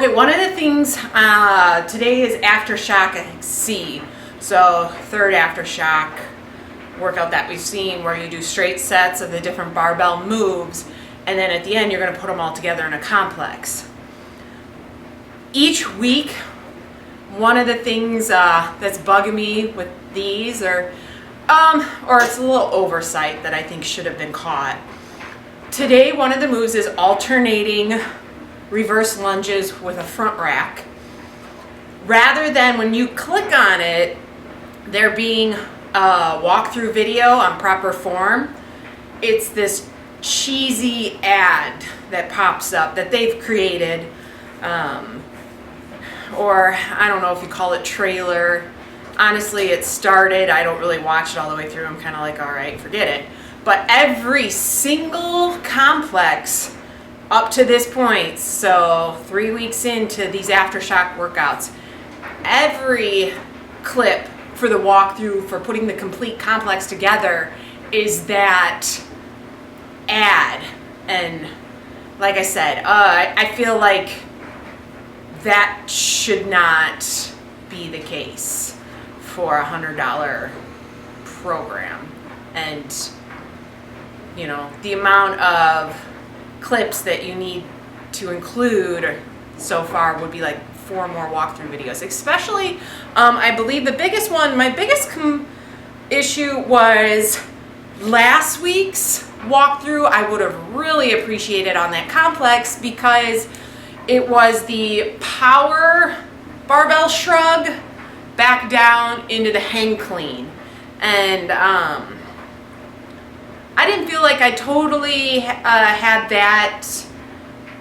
Okay, one of the things today is aftershock, I think C. So third aftershock workout that we've seen, where you do straight sets of the different barbell moves, and then at the end you're going to put them all together in a complex. Each week, one of the things that's bugging me with these or it's a little oversight that I think should have been caught. Today, one of the moves is alternating reverse lunges with a front rack. Rather than when you click on it, there being a walkthrough video on proper form, it's this cheesy ad that pops up that they've created, or I don't know if you call it trailer. Honestly, it started, I don't really watch it all the way through. I'm kind of like, all right, forget it. But every single complex up to this point, so 3 weeks into these aftershock workouts, every clip for the walkthrough for putting the complete complex together is that ad. And like I said, I feel like that should not be the case for a $100 program. And you know, the amount of clips that you need to include so far would be like 4 more walkthrough videos. Especially, I believe the biggest one, my biggest issue was last week's walkthrough. I would have really appreciated on that complex because it was the power barbell shrug back down into the hang clean. And I didn't feel like I totally had that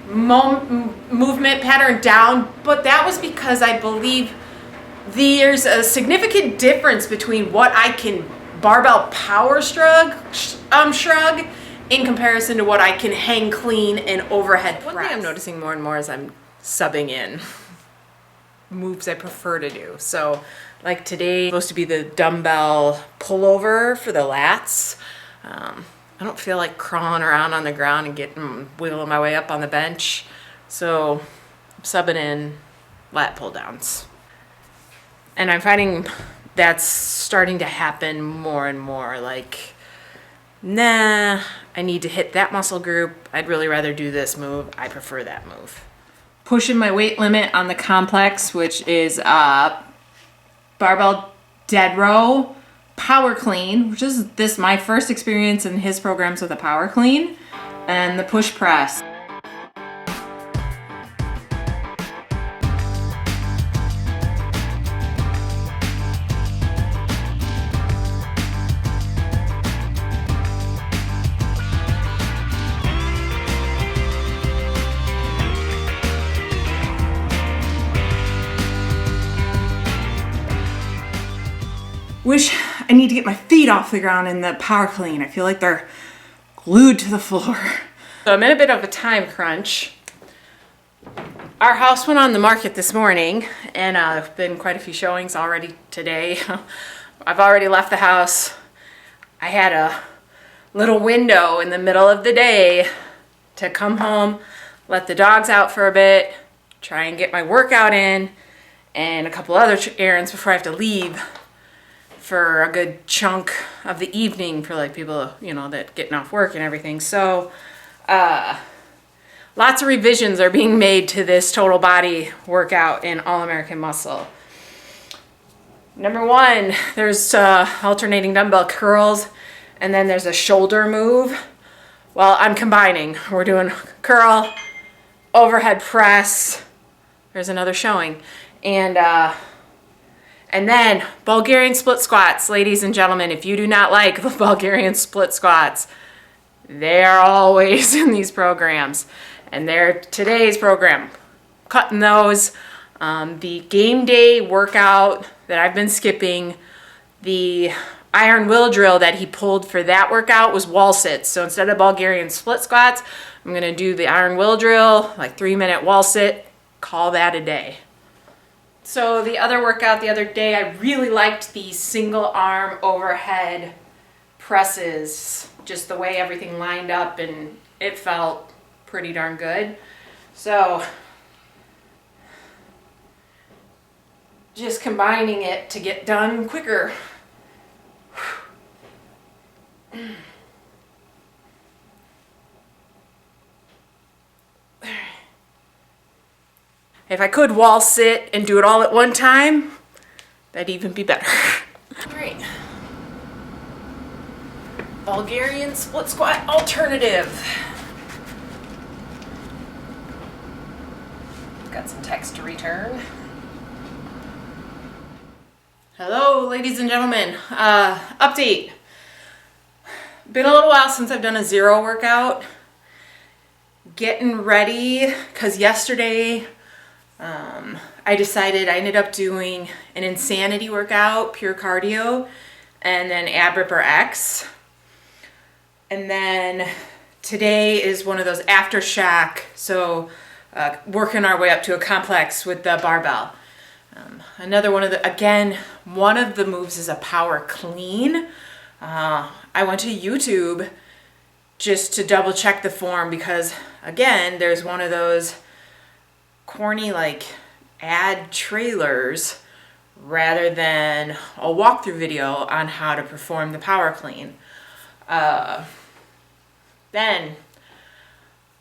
movement pattern down, but that was because I believe there's a significant difference between what I can barbell power shrug in comparison to what I can hang clean and overhead press. One thing I'm noticing more and more is I'm subbing in moves I prefer to do. So like today, supposed to be the dumbbell pullover for the lats. I don't feel like crawling around on the ground and wiggling my way up on the bench. So I'm subbing in lat pull downs. And I'm finding that's starting to happen more and more. Like, nah, I need to hit that muscle group. I'd really rather do this move. I prefer that move. Pushing my weight limit on the complex, which is barbell dead row, power clean, which is my first experience in his programs with a power clean, and the push press. Wish I need to get my feet off the ground in the power clean. I feel like they're glued to the floor. So I'm in a bit of a time crunch. Our house went on the market this morning, and there have been quite a few showings already today. I've already left the house. I had a little window in the middle of the day to come home, let the dogs out for a bit, try and get my workout in, and a couple other errands before I have to leave for a good chunk of the evening for like people, you know, that getting off work and everything. So lots of revisions are being made to this total body workout in All American Muscle. Number 1, there's alternating dumbbell curls, and then there's a shoulder move. Well, I'm combining. We're doing curl, overhead press. There's another showing. And then Bulgarian split squats. Ladies and gentlemen, if you do not like the Bulgarian split squats, they are always in these programs. And they're today's program. Cutting those. The game day workout that I've been skipping, the iron will drill that he pulled for that workout was wall sits. So instead of Bulgarian split squats, I'm going to do the iron will drill, like 3-minute wall sit. Call that a day. So the other workout the other day, I really liked the single arm overhead presses, just the way everything lined up, and it felt pretty darn good. So just combining it to get done quicker. If I could wall sit and do it all at one time, that'd even be better. All right. Bulgarian split squat alternative. Got some text to return. Hello, ladies and gentlemen. Update. Been a little while since I've done a zero workout. Getting ready, because yesterday I decided I ended up doing an insanity workout, pure cardio, and then ab ripper X. And then today is one of those aftershock, so working our way up to a complex with the barbell. Another one of the moves is a power clean. I went to YouTube just to double check the form because, again, there's one of those corny like ad trailers rather than a walkthrough video on how to perform the power clean. Then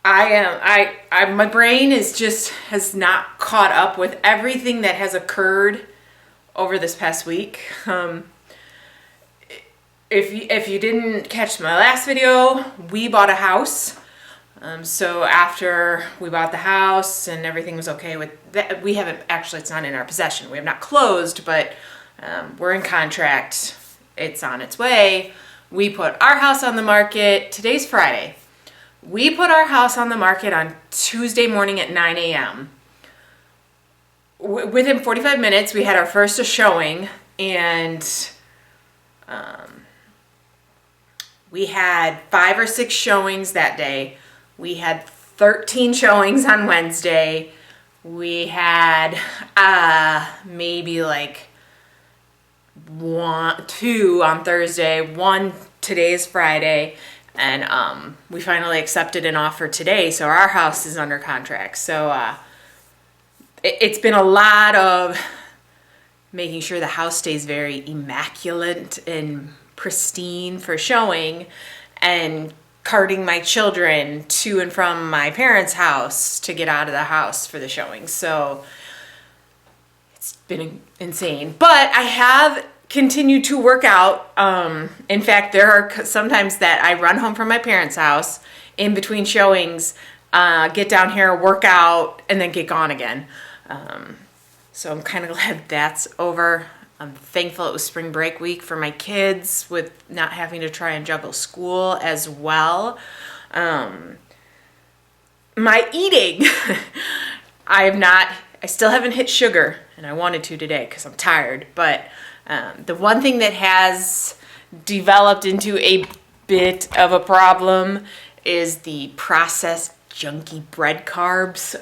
my brain has not caught up with everything that has occurred over this past week. If you didn't catch my last video, we bought a house. So after we bought the house and everything was okay with that, it's not in our possession. We have not closed, but we're in contract. It's on its way. We put our house on the market. Today's Friday. We put our house on the market on Tuesday morning at 9 a.m. Within 45 minutes, we had our first showing, and we had 5 or 6 showings that day. We had 13 showings on Wednesday. We had maybe like 2 on Thursday, 1 today's Friday, and we finally accepted an offer today, so our house is under contract. So it's been a lot of making sure the house stays very immaculate and pristine for showing, and carting my children to and from my parents' house to get out of the house for the showing. So it's been insane, but I have continued to work out. In fact, there are sometimes that I run home from my parents' house in between showings, get down here, work out, and then get gone again. So I'm kind of glad that's over. I'm thankful it was spring break week for my kids with not having to try and juggle school as well. My eating, I still haven't hit sugar, and I wanted to today because I'm tired, but the one thing that has developed into a bit of a problem is the processed junky bread carbs.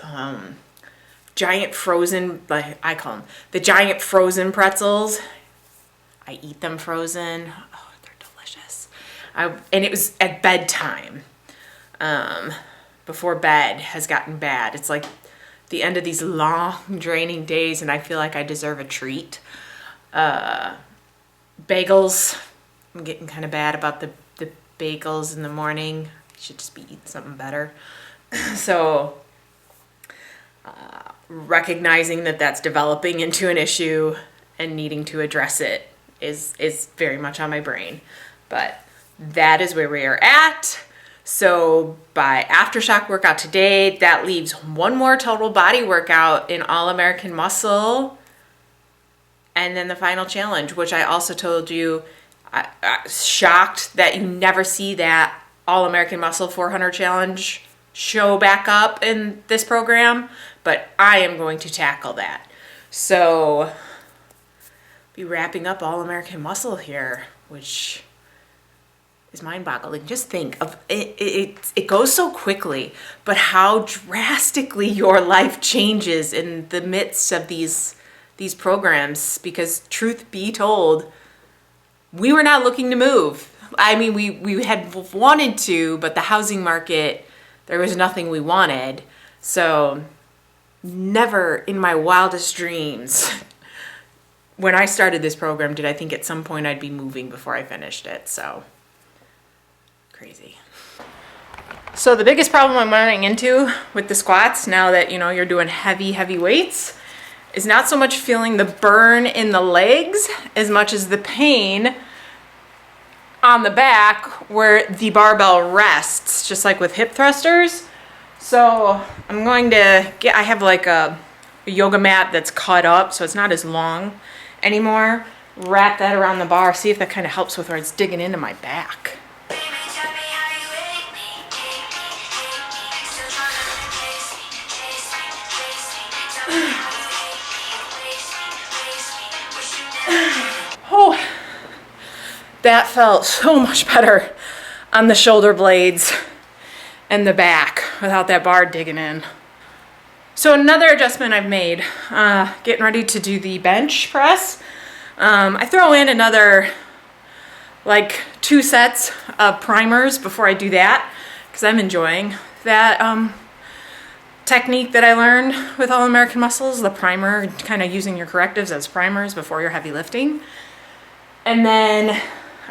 Giant frozen, I call them the giant frozen pretzels. I eat them frozen. Oh, they're delicious. And it was at bedtime. Before bed has gotten bad. It's like the end of these long, draining days, and I feel like I deserve a treat. Bagels. I'm getting kind of bad about the bagels in the morning. I should just be eating something better. So recognizing that that's developing into an issue and needing to address it is very much on my brain. But that is where we are at. So by aftershock workout today, that leaves one more total body workout in All American Muscle, and then the final challenge, which I also told you, I shocked that you never see that All American Muscle 400 challenge show back up in this program, but I am going to tackle that. So be wrapping up All American Muscle here, which is mind-boggling. Just think of it, it goes so quickly, but how drastically your life changes in the midst of these programs, because truth be told, we were not looking to move. I mean, we had wanted to, but the housing market, there was nothing we wanted. So never in my wildest dreams when I started this program, did I think at some point I'd be moving before I finished it. So crazy. So the biggest problem I'm running into with the squats now that, you know, you're doing heavy weights is not so much feeling the burn in the legs as much as the pain on the back where the barbell rests, just like with hip thrusters. So I'm going to I have like a yoga mat that's cut up so it's not as long anymore. Wrap that around the bar, see if that kind of helps with where it's digging into my back. Oh, that felt so much better on the shoulder blades and the back without that bar digging in. So another adjustment I've made, getting ready to do the bench press, I throw in another like 2 sets of primers before I do that because I'm enjoying that technique that I learned with All American Muscles, the primer, kind of using your correctives as primers before your heavy lifting. And then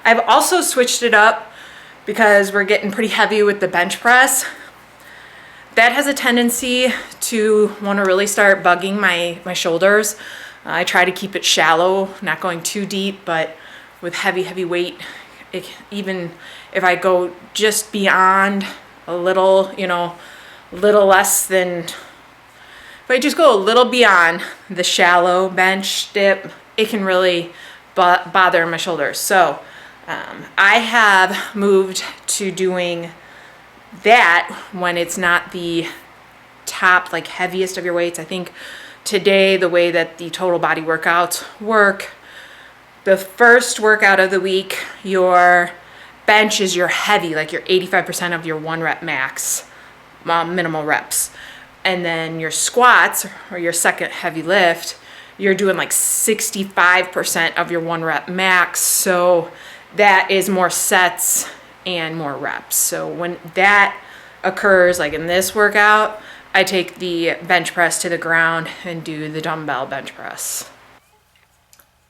I've also switched it up because we're getting pretty heavy with the bench press. That has a tendency to want to really start bugging my shoulders. I try to keep it shallow, not going too deep, but with heavy weight, even if I go just beyond a little, you know, little less than, if I just go a little beyond the shallow bench dip, it can really bother my shoulders. So I have moved to doing that when it's not the top, like heaviest of your weights. I think today, the way that the total body workouts work, the first workout of the week, your bench is your heavy, like your 85% of your 1 rep max, minimal reps. And then your squats, or your second heavy lift, you're doing like 65% of your 1 rep max. So that is more sets and more reps. So when that occurs, like in this workout, I take the bench press to the ground and do the dumbbell bench press.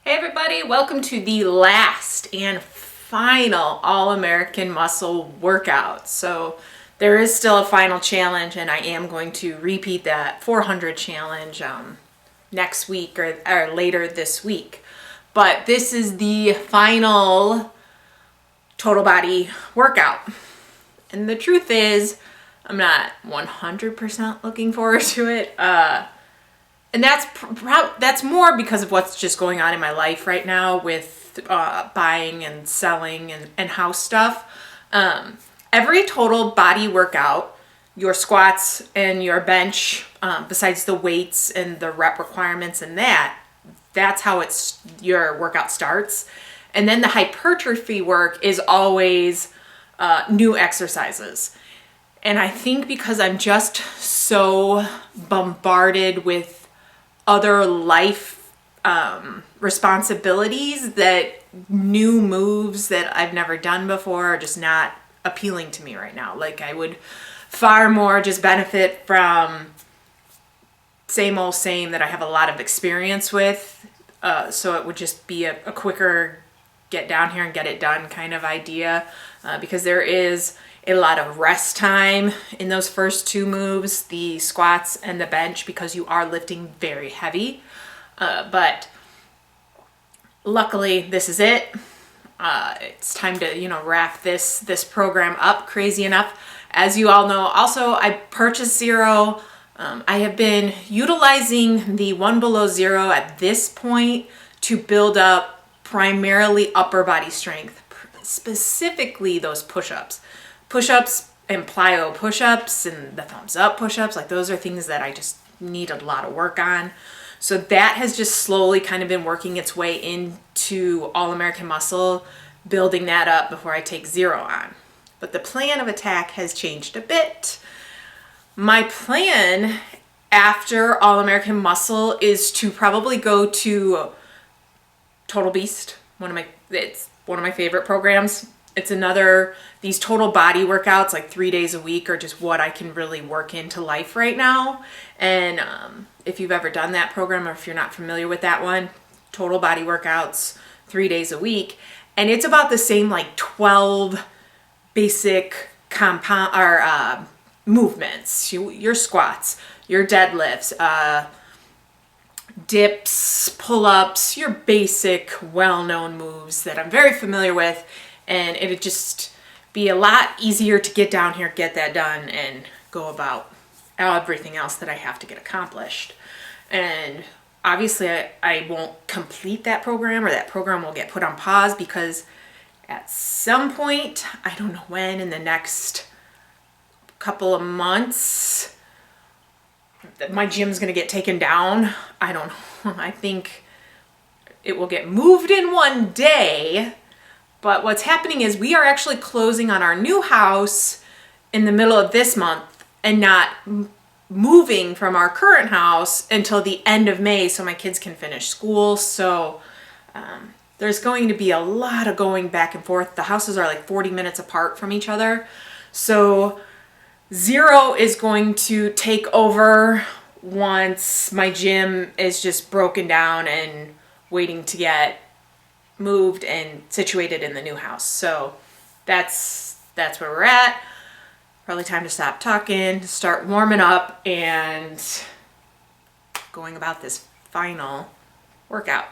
Hey everybody, welcome to the last and final All-American Muscle workout. So there is still a final challenge, and I am going to repeat that 400 challenge next week or later this week. But this is the final total body workout. And the truth is, I'm not 100% looking forward to it. And that's more because of what's just going on in my life right now with buying and selling and house stuff. Every total body workout, your squats and your bench, besides the weights and the rep requirements and that's how your workout starts. And then the hypertrophy work is always new exercises. And I think because I'm just so bombarded with other life responsibilities, that new moves that I've never done before are just not appealing to me right now. Like, I would far more just benefit from same old same that I have a lot of experience with. So it would just be a quicker get down here and get it done kind of idea, because there is a lot of rest time in those first 2 moves, the squats and the bench, because you are lifting very heavy. But luckily this is it. It's time to, wrap this program up. Crazy enough, as you all know, also I purchased Zero. I have been utilizing the One Below Zero at this point to build up primarily upper body strength, specifically those push-ups and plyo push-ups and the thumbs up push-ups. Like, those are things that I just need a lot of work on. So that has just slowly kind of been working its way into All American Muscle, building that up before I take Zero on. But the plan of attack has changed a bit. My plan after All American Muscle is to probably go to Total Beast. It's one of my favorite programs. It's these total body workouts, like 3 days a week, are just what I can really work into life right now. And if you've ever done that program, or if you're not familiar with that one, total body workouts 3 days a week. And it's about the same, like 12 basic compound or movements. Your squats, your deadlifts, dips, pull-ups, your basic well-known moves that I'm very familiar with, and it'd just be a lot easier to get down here, get that done, and go about everything else that I have to get accomplished. And obviously I won't complete that program, or that program will get put on pause, because at some point, I don't know when, in the next couple of months, my gym's gonna get taken down. I don't know. I think it will get moved in one day. But what's happening is we are actually closing on our new house in the middle of this month and not moving from our current house until the end of May so my kids can finish school. So there's going to be a lot of going back and forth. The houses are like 40 minutes apart from each other. So Zero is going to take over once my gym is just broken down and waiting to get moved and situated in the new house. So that's where we're at. Probably time to stop talking, start warming up, and going about this final workout.